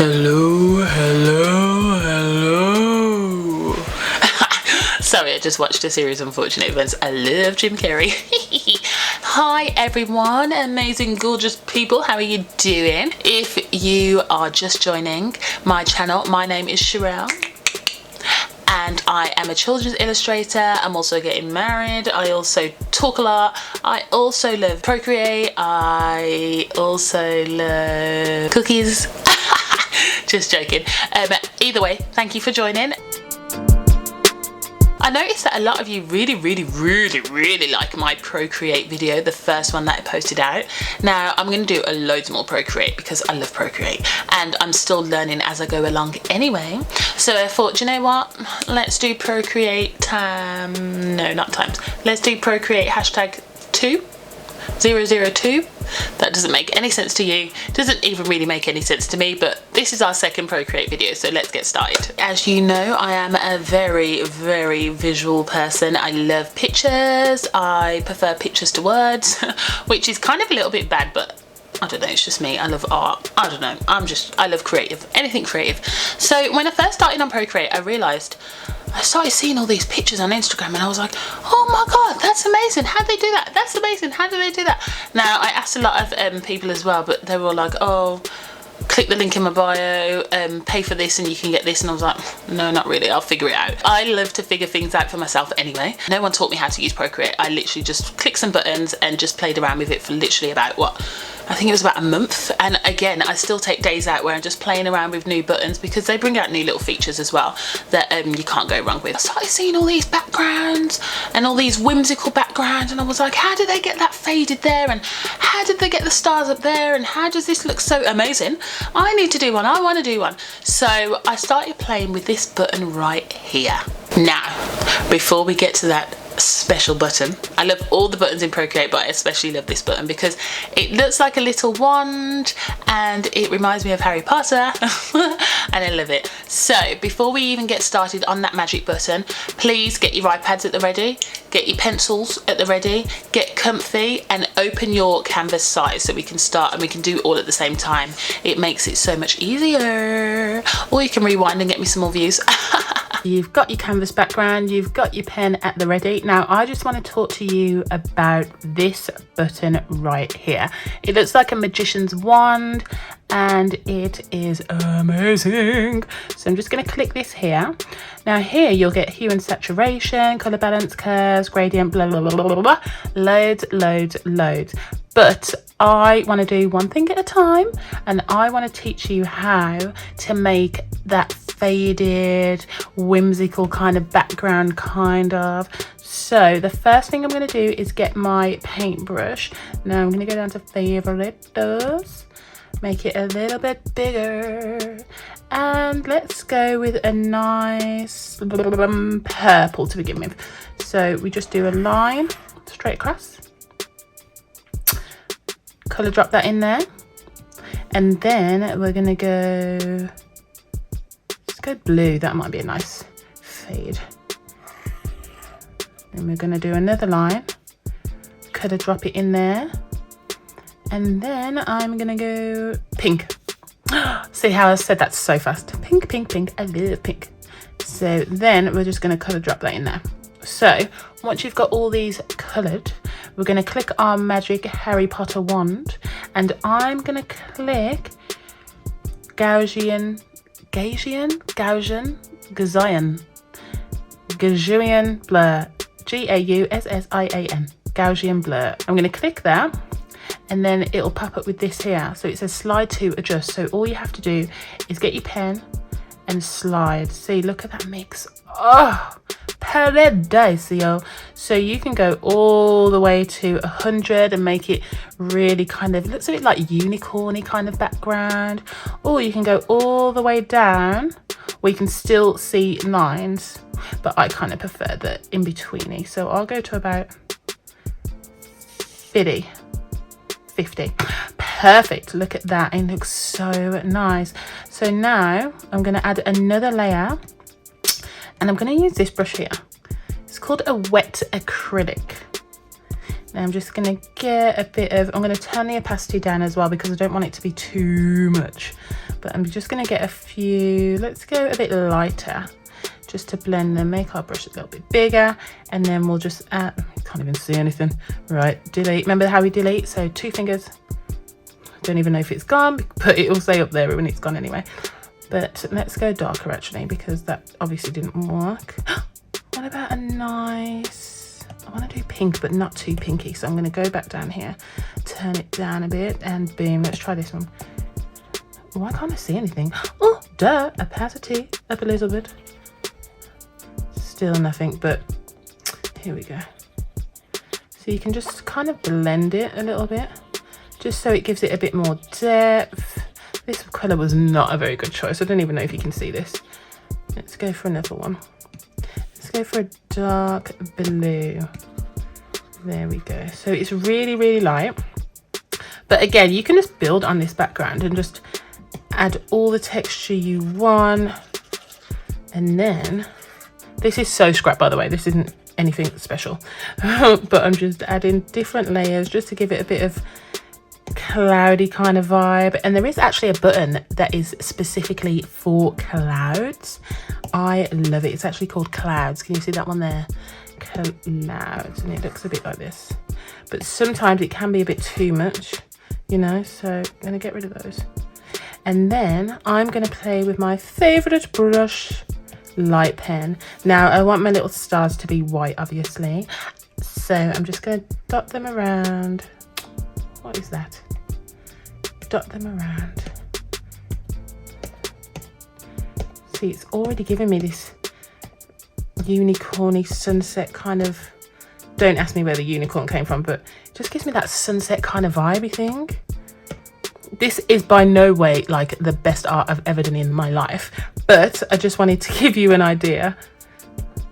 Hello. Sorry, I just watched a series of unfortunate events. I love Jim Carrey. Hi everyone, amazing gorgeous people, how are you doing? If you are just joining my channel, my name is Sherelle and I am a children's illustrator. I'm also getting married. I also talk a lot. I also love Procreate. I also love cookies. Just joking. Either way, thank you for joining. I noticed that a lot of you really like my Procreate video, the first one that I posted out. Now I'm going to do loads more Procreate because I love Procreate and I'm still learning as I go along anyway. So I thought, you know what, let's do Procreate let's do Procreate hashtag 002. That doesn't make any sense to you, doesn't even really make any sense to me, but this is our second Procreate video, so let's get started. As you know, I am a very visual person. I love pictures. I prefer pictures to words, which is kind of a little bit bad, but I don't know, it's just me. I love art. I don't know, I love creative, anything creative. So when I first started on Procreate, I realised I started seeing all these pictures on Instagram and I was like, oh my god, that's amazing, how'd they do that? That's amazing, how do they do that? Now I asked a lot of people as well, but they were all like, oh, click the link in my bio, pay for this and you can get this, and I was like, no, not really, I'll figure it out. I love to figure things out for myself anyway. No one taught me how to use Procreate. I literally just clicked some buttons and just played around with it for literally about I think it was about a month. And again, I still take days out where I'm just playing around with new buttons because they bring out new little features as well that you can't go wrong with. I started seeing all these backgrounds and all these whimsical backgrounds and I was like, how did they get that faded there, and how did they get the stars up there, and how does this look so amazing? I need to do one, I want to do one. So I started playing with this button right here. Now, before we get to that special button, I love all the buttons in Procreate, but I especially love this button because it looks like a little wand and it reminds me of Harry Potter and I love it. So before we even get started on that magic button, please get your iPads at the ready, get your pencils at the ready, get comfy and open your canvas size so we can start and we can do it all at the same time. It makes it so much easier. Or you can rewind and get me some more views. You've got your canvas background, you've got your pen at the ready. Now I just want to talk to you about this button right here. It looks like a magician's wand and it is amazing. So I'm just going to click this here. Now here you'll get hue and saturation, color balance, curves, gradient, blah blah blah blah blah, loads. But I want to do one thing at a time and I want to teach you how to make that faded, whimsical kind of background kind of. So the first thing I'm going to do is get my paintbrush. Now I'm going to go down to favoritos, make it a little bit bigger, and let's go with a nice purple to begin with. So we just do a line straight across, color drop that in there, and then we're going to go, let's go blue. That might be a nice fade. Then we're going to do another line, color drop it in there, and then I'm going to go pink. See how I said that so fast? Pink, I love pink. So then we're just going to color drop that in there. So once you've got all these colored, we're going to click our magic Harry Potter wand and I'm going to click Gaussian blur, Gaussian, Gaussian blur. I'm going to click that and then it'll pop up with this here. So it says slide to adjust. So all you have to do is get your pen and slide. See, look at that mix. Oh, paradisio. So you can go all the way to 100 and make it really kind of, looks a bit like unicorny kind of background. Or you can go all the way down where you can still see lines, but I kind of prefer the in-betweeny. So I'll go to about 50. Perfect, look at that, it looks so nice. So now I'm going to add another layer and I'm going to use this brush here. It's called a wet acrylic. Now I'm just going to get a bit of, I'm going to turn the opacity down as well because I don't want it to be too much. but I'm just going to get a few, let's go a bit lighter just to blend them, make our brush a little bit bigger, and then we'll just add, can't even see anything, right, delete. Remember how we delete? So 2 fingers, don't even know if it's gone, but it will say up there when it's gone anyway. But let's go darker actually, because that obviously didn't work. What about a nice, I want to do pink but not too pinky, so I'm going to go back down here, turn it down a bit, and boom, let's try this one. Why can't I see anything? Oh, duh, opacity up a little bit. Still nothing, but here we go. So you can just kind of blend it a little bit, just so it gives it a bit more depth. This colour was not a very good choice. I don't even know if you can see this. Let's go for another one. Let's go for a dark blue. There we go. So it's really, really light. But again, you can just build on this background and just add all the texture you want. And then, this is so scrap, by the way. This isn't anything special. But I'm just adding different layers just to give it a bit of cloudy kind of vibe. And there is actually a button that is specifically for clouds. I love it. It's actually called Clouds. Can you see that one there? Clouds. And it looks a bit like this. But sometimes it can be a bit too much, you know, so I'm going to get rid of those. And then I'm going to play with my favourite brush, light pen. Now I want my little stars to be white, obviously, so I'm just going to dot them around. What is that? Dot them around. See, it's already giving me this unicorny sunset kind of, don't ask me where the unicorn came from, but it just gives me that sunset kind of vibe thing. This is by no way like the best art I've ever done in my life, but I just wanted to give you an idea.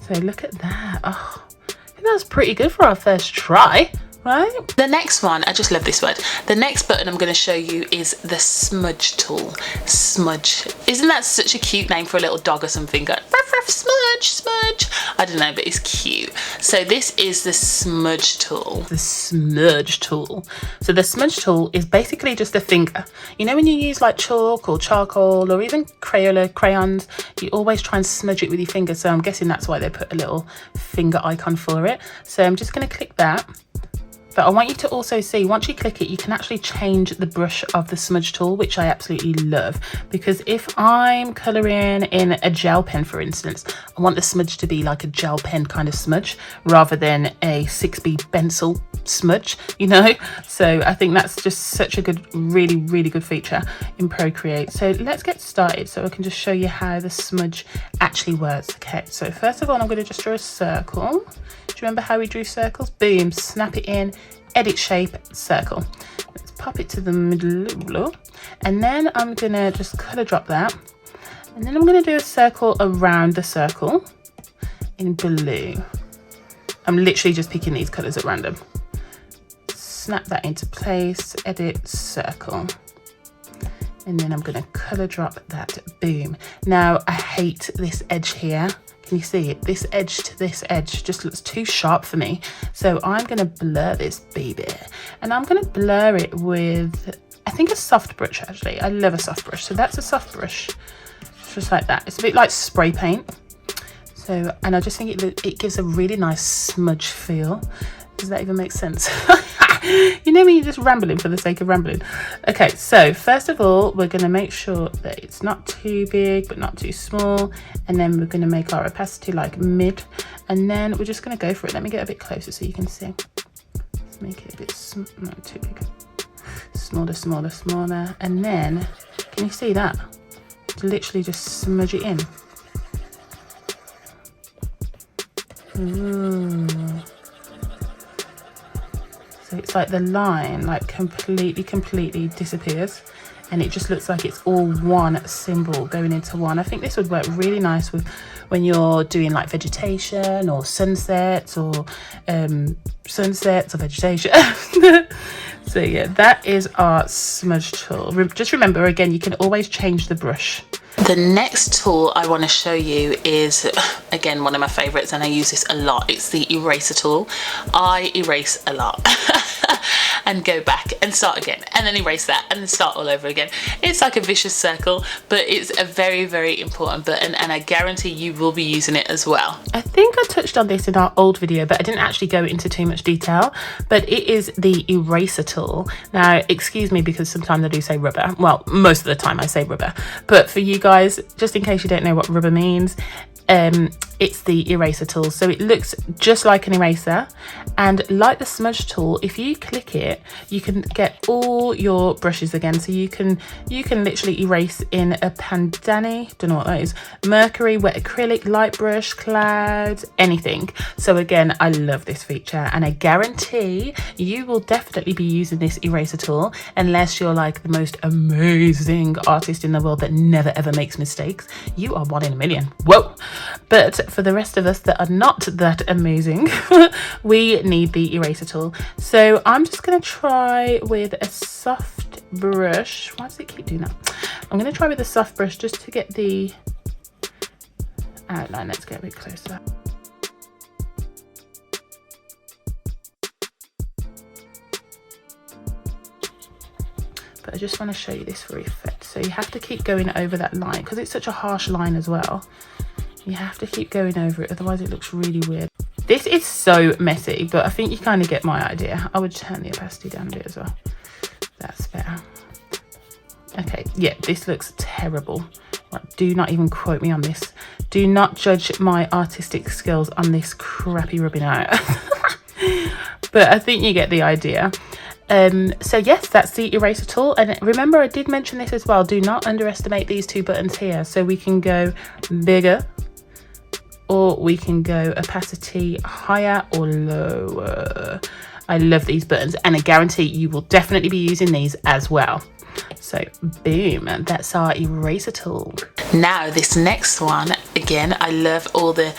So look at that. Oh, I think that's pretty good for our first try, right? The next one, I just love this word. The next button I'm going to show you is the Smudge tool. Smudge. Isn't that such a cute name for a little dog or something? Going, ruff, ruff, Smudge, Smudge. I don't know, but it's cute. So this is the Smudge tool. The Smudge tool. So the Smudge tool is basically just a finger. You know when you use like chalk or charcoal or even Crayola crayons, you always try and smudge it with your finger. So I'm guessing that's why they put a little finger icon for it. So I'm just going to click that. But I want you to also see, once you click it, you can actually change the brush of the Smudge tool, which I absolutely love. Because if I'm colouring in a gel pen, for instance, I want the smudge to be like a gel pen kind of smudge rather than a 6B pencil smudge, you know? So I think that's just such a good, really, really good feature in Procreate. So let's get started so I can just show you how the smudge actually works. Okay, so first of all, I'm going to just draw a circle. Do you remember how we drew circles? Boom, snap it in, edit shape, circle. Let's pop it to the middle, and then I'm gonna just colour drop that, and then I'm gonna do a circle around the circle in blue. I'm literally just picking these colours at random. Snap that into place, edit, circle. And then I'm gonna colour drop that, boom. Now I hate this edge here. Can you see it? This edge to this edge just looks too sharp for me. So I'm going to blur this baby. And I'm going to blur it with, I think, a soft brush actually. I love a soft brush. So that's a soft brush. Just like that. It's a bit like spray paint. So, and I just think it gives a really nice smudge feel. Does that even make sense? You know when you're just rambling for the sake of rambling. Okay, so first of all, we're going to make sure that it's not too big but not too small, and then we're going to make our opacity like mid, and then we're just going to go for it. Let me get a bit closer so you can see. Let's make it a bit not too big. Smaller, smaller, smaller, and then can you see that? Literally just smudge it in. Ooh. So it's like the line like completely disappears, and it just looks like it's all one symbol going into one. I think this would work really nice with when you're doing like vegetation or sunsets or vegetation. So yeah, that is our Smudge tool. Just remember, again, you can always change the brush. The next tool I want to show you is, again, one of my favorites, and I use this a lot. It's the eraser tool. I erase a lot. and go back and start again, and then erase that and then start all over again. It's like a vicious circle, but it's a very, very important button, and I guarantee you will be using it as well. I think I touched on this in our old video, but I didn't actually go into too much detail, but it is the eraser tool. Now, excuse me, because sometimes I do say rubber. Well, most of the time I say rubber, but for you guys, just in case you don't know what rubber means, it's the eraser tool. So it looks just like an eraser, and like the smudge tool, if you click it, you can get all your brushes again. So you can literally erase in a Pandani, don't know what that is, mercury, wet acrylic, light brush, clouds, anything. So again, I love this feature, and I guarantee you will definitely be using this eraser tool unless you're like the most amazing artist in the world that never ever makes mistakes. You are one in a million. Whoa. But for the rest of us that are not that amazing, we need the eraser tool. So I'm just going to try with a soft brush. Why does it keep doing that? I'm going to try with a soft brush just to get the outline. Let's get a bit closer. But I just want to show you this for effect. So you have to keep going over that line because it's such a harsh line as well. You have to keep going over it, otherwise it looks really weird. This is so messy, but I think you kind of get my idea. I would turn the opacity down a bit as well. That's better. Okay, yeah, this looks terrible. Like, do not even quote me on this. Do not judge my artistic skills on this crappy rubbing out. But I think you get the idea. So yes, that's the eraser tool, and remember I did mention this as well, do not underestimate these two buttons here. So we can go bigger, or we can go opacity higher or lower. I love these buttons, and I guarantee you will definitely be using these as well. So boom, that's our eraser tool. Now this next one, again, I love all the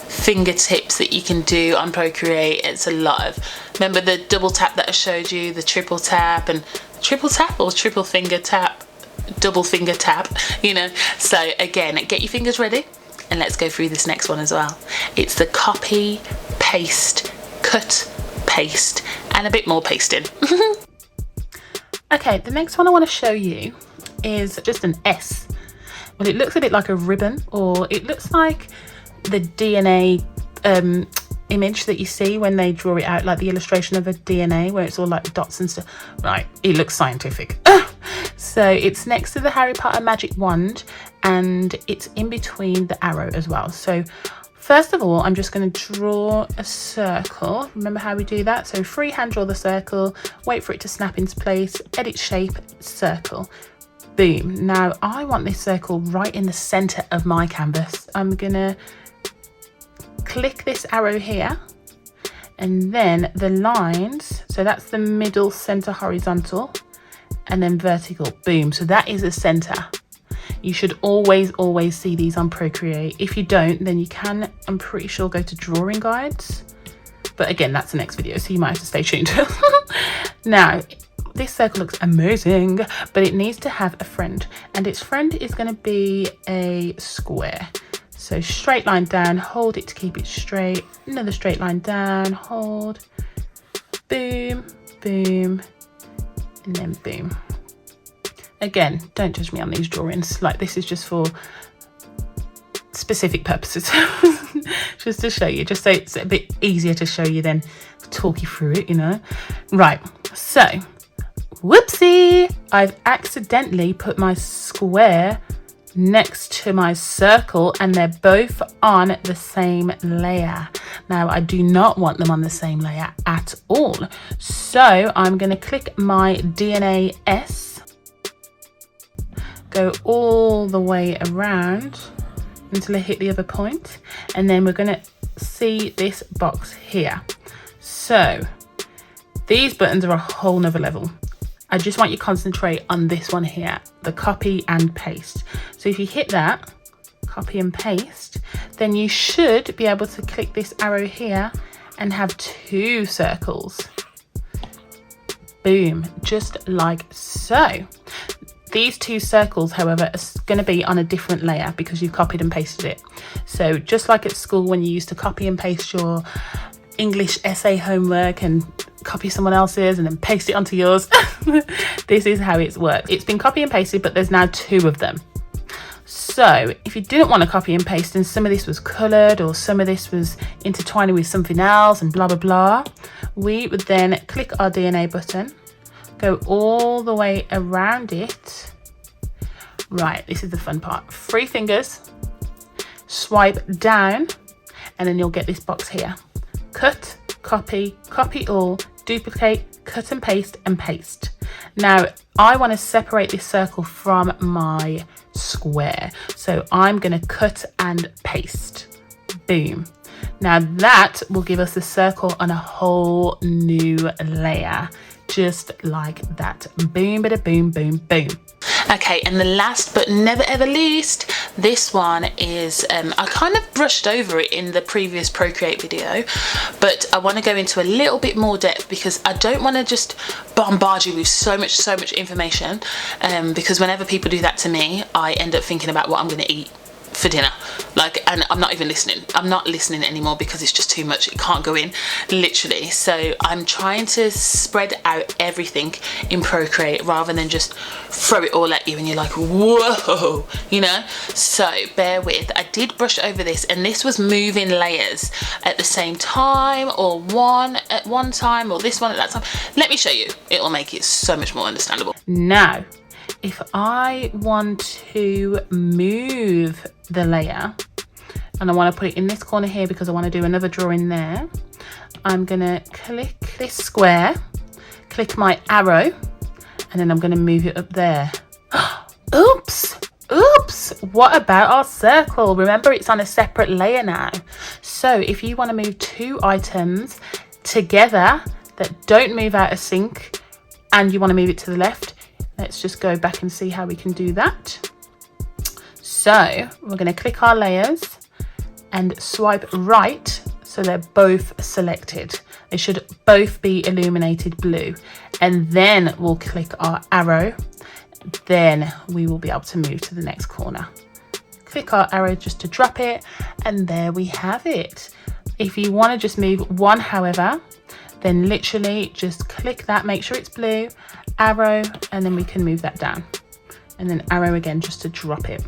fingertips that you can do on Procreate. It's a lot of, remember the double tap that I showed you, the triple tap, and triple tap or triple finger tap, double finger tap, you know. So again, get your fingers ready and let's go through this next one as well. It's the copy, paste, cut, paste, and a bit more pasting. Okay, the next one I want to show you is just an S. Well, it looks a bit like a ribbon, or it looks like the DNA image that you see when they draw it out, like the illustration of a DNA where it's all like dots and stuff. Right, it looks scientific. So it's next to the Harry Potter magic wand, and it's in between the arrow as well. So first of all, I'm just going to draw a circle. Remember how we do that? So freehand draw the circle, wait for it to snap into place, edit shape, circle. Boom. Now I want this circle right in the center of my canvas. I'm gonna click this arrow here, and then the lines, so that's the middle center horizontal, and then vertical. Boom. So that is a center. You should always see these on Procreate. If you don't, then you can, I'm pretty sure, go to drawing guides, but again, that's the next video, so you might have to stay tuned. Now this circle looks amazing, but it needs to have a friend, and its friend is going to be a square. So straight line down, hold it to keep it straight, another straight line down, hold, boom, boom, and then boom. Again, don't judge me on these drawings, like this is just for specific purposes. Just to show you, just so it's a bit easier to show you than talk you through it, you know. Right, so whoopsie, I've accidentally put my square next to my circle, and they're both on the same layer. Now I do not want them on the same layer at all, so I'm going to click my DNA S, go all the way around until I hit the other point, and then we're going to see this box here. So these buttons are a whole nother level. I just want you to concentrate on this one here, the copy and paste. So if you hit that, copy and paste, then you should be able to click this arrow here and have two circles. Boom, just like so. These two circles, however, are going to be on a different layer because you've copied and pasted it. So just like at school when you used to copy and paste your English essay homework and copy someone else's and then paste it onto yours. This is how it's worked. It's been copy and pasted, but there's now 2 of them. So if you didn't want to copy and paste and some of this was coloured or some of this was intertwining with something else and blah, blah, blah, we would then click our DNA button, go all the way around it. Right, this is the fun part. 3 fingers, swipe down, and then you'll get this box here. Cut, copy, copy all, duplicate, cut and paste, and paste. Now, I want to separate this circle from my square. So I'm going to cut and paste. Boom. Now that will give us a circle on a whole new layer. Just like that. Boom, bada boom, boom, boom. Okay, and the last but never ever least, this one is, I kind of brushed over it in the previous Procreate video, but I want to go into a little bit more depth because I don't want to just bombard you with so much information, because whenever people do that to me, I end up thinking about what I'm going to eat for dinner, like, and I'm not even listening. I'm not listening anymore because it's just too much. It can't go in, literally. So I'm trying to spread out everything in Procreate rather than just throw it all at you and you're like, whoa, you know. So bear with. I did brush over this, and this was moving layers at the same time, or one at one time, or this one at that time. Let me show you. It will make it so much more understandable. Now, if I want to move the layer and I want to put it in this corner here because I want to do another drawing there, I'm going to click this square, click my arrow, and then I'm going to move it up there. Oops, what about our circle? Remember, it's on a separate layer now. So if you want to move 2 items together that don't move out of sync and you want to move it to the left, let's just go back and see how we can do that. So we're going to click our layers and swipe right so they're both selected. They should both be illuminated blue. And then we'll click our arrow. Then we will be able to move to the next corner. Click our arrow just to drop it, and there we have it. If you want to just move one, however, then literally just click that, make sure it's blue, arrow, and then we can move that down, and then arrow again just to drop it.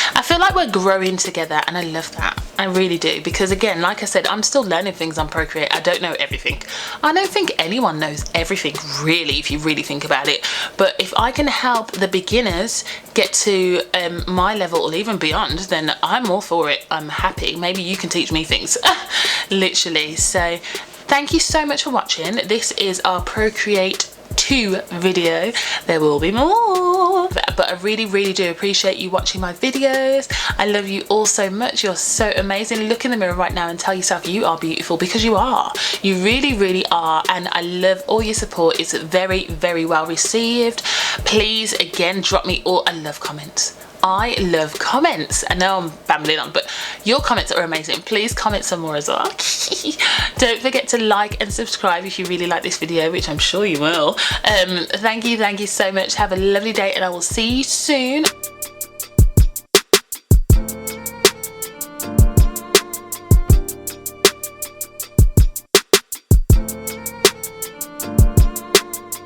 I feel like we're growing together, and I love that. I really do, because again, like I said, I'm still learning things on Procreate. I don't know everything. I don't think anyone knows everything, really, if you really think about it. But if I can help the beginners get to my level or even beyond, then I'm all for it. I'm happy. Maybe you can teach me things, literally. So thank you so much for watching. This is our Procreate 2 video. There will be more, but I really do appreciate you watching my videos. I love you all so much. You're so amazing. Look in the mirror right now and tell yourself you are beautiful, because you are. You really are. And I love all your support. It's very well received. Please, again, drop me all. I love comments. I love comments. I know I'm babbling on, but your comments are amazing. Please comment some more as well. Don't forget to like and subscribe if you really like this video, which I'm sure you will. Thank you so much. Have a lovely day, and I will see you soon.